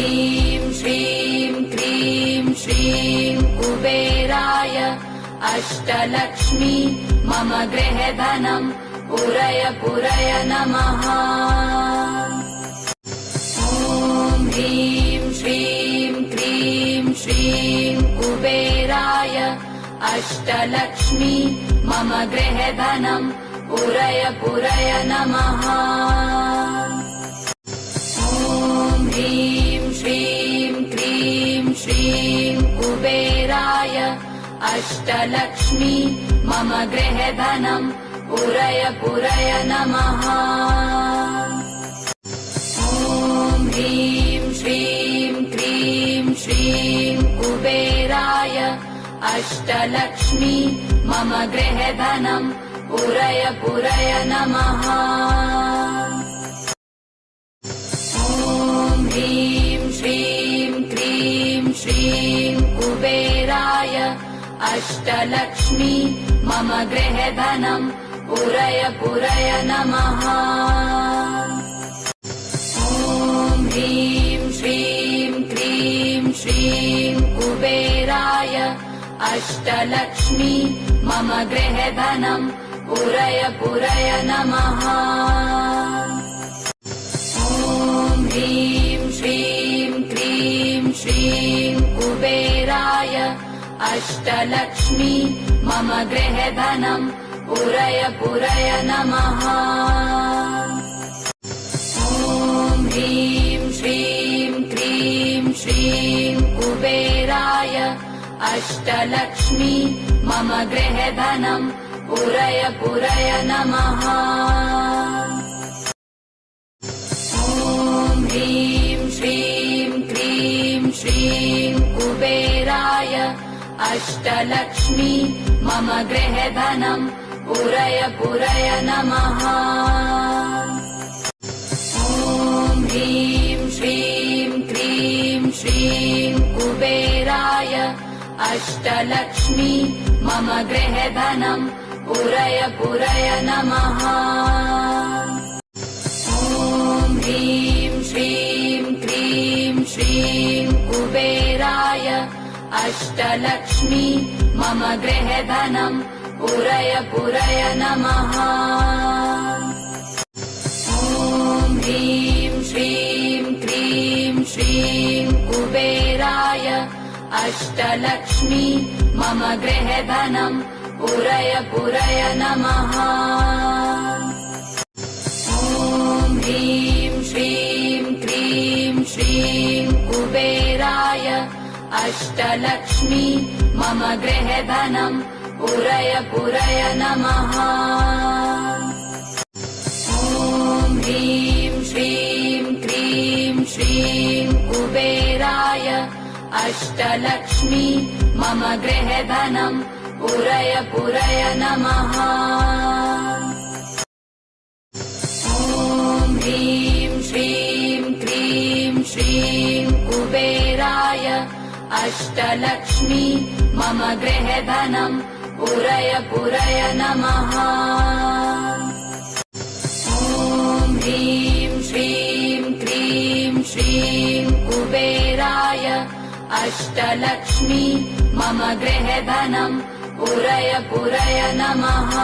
ह्रीं श्रीं क्रीं श्रीं कुबेराय अष्टलक्ष्मी मम गृहधनं पुरय पुरय नमः। ॐ ह्रीं श्रीं क्रीं श्रीं कुबेराय अष्टलक्ष्मी मम गृहधनं पुरय पुरय नमः। ॐ ह्रीं श्रीं क्रीं श्रीं कुबेराय अष्टलक्ष्मी मम गृहधनं पुरय पुरय नमः। ॐ ह्रीं श्रीं क्रीं श्रीं कुबेराय अष्टलक्ष्मी मम गृहधनं पुरय पुरय नमः। ॐ ह्रीं श्रीं क्रीं श्रीं कुबेराय अष्टलक्ष्मी मम गृहधनं पुरय पुरय नमः। ॐ ह्रीं श्रीं क्रीं श्रीं कुबेराय अष्टलक्ष्मी मम गृहधनं पुरय पुरय नमः। ॐ ह्रीं श्रीं क्रीं श्रीं कुबेराय अष्टलक्ष्मी मम गृहधनं पुरय पुरय नमः। ॐ ह्रीं श्रीं क्रीं श्रीं कुबेराय अष्टलक्ष्मी मम गृहधनं पुरय पुरय नमः। ॐ ह्रीं श्रीं क्रीं श्रीं कुबेराय अष्टलक्ष्मी मम गृहधनं पुरय पुरय नमः। ॐ ह्रीं श्रीं क्रीं श्रीं कुबेराय अष्टलक्ष्मी मम गृहधनं पुरय पुरय नमः। ॐ ह्रीं श्रीं क्रीं श्रीं कुबेराय अष्टलक्ष्मी मम गृहधनं पुरय पुरय नमः। ॐ ह्रीं श्रीं क्रीं श्रीं कुबेराय अष्टलक्ष्मी मम गृहधनं पुरय पुरय नमः। ॐ ह्रीं श्रीं क्रीं श्रीं कुबेराय अष्टलक्ष्मी मम गृहधनं पुरय पुरय नमः। ॐ ह्रीं श्रीं क्रीं श्रीं कुबेराय अष्टलक्ष्मी मम गृहधनं पुरय पुरय नमः। ॐ ह्रीं श्रीं क्रीं श्रीं कुबेराय अष्टलक्ष्मी मम गृहधनं पुरय पुरय नमः। ॐ ह्रीं श्रीं क्रीं श्रीं कुबेराय अष्टलक्ष्मी मम गृहधनं पुरय पुरय नमः।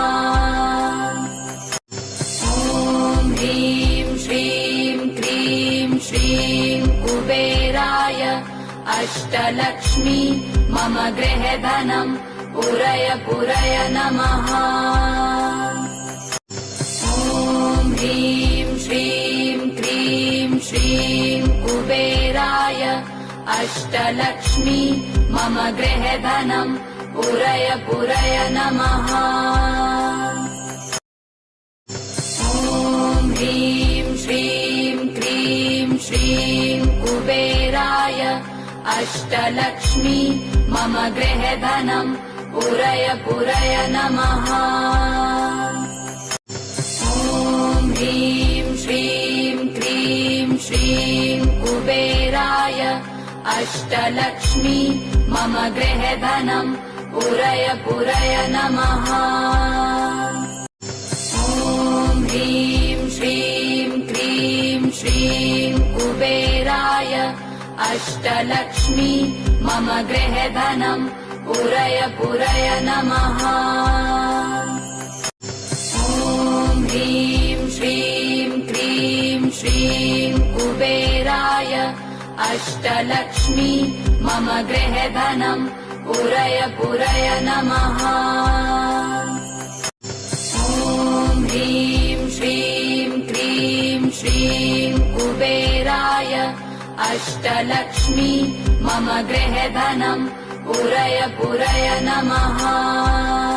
ॐ ह्रीं श्रीं क्रीं श्रीं कुबेराय अष्टलक्ष्मी मम गृहधनं पुरय पुरय नमः। ॐ ह्रीं श्रीं क्रीं श्रीं कुबेराय अष्टलक्ष्मी मम गृहधनं पुरय पुरय नमः। ॐ ह्रीं श्रीं क्रीं श्रीं कुबेराय अष्टलक्ष्मी मम गृहधनं पुरय पुरय नमः। ॐ ह्रीं श्रीं क्रीं श्रीं कुबेराय अष्टलक्ष्मी मम गृहधनं पुरय पुरय नमः। ॐ ह्रीं श्रीं क्रीं श्रीं कुबेराय अष्टलक्ष्मी मम गृहधनम् पुरय पुरय नमः। ॐ ह्रीं श्रीं क्रीं श्रीं कुबेराय अष्टलक्ष्मी मम गृहधनम् पुरय पुरय नमः। ॐ ह्रीं श्रीं क्रीं श्रीं कुबेराय अष्टलक्ष्मी मम गृहधनम् पुरय पुरय नमः।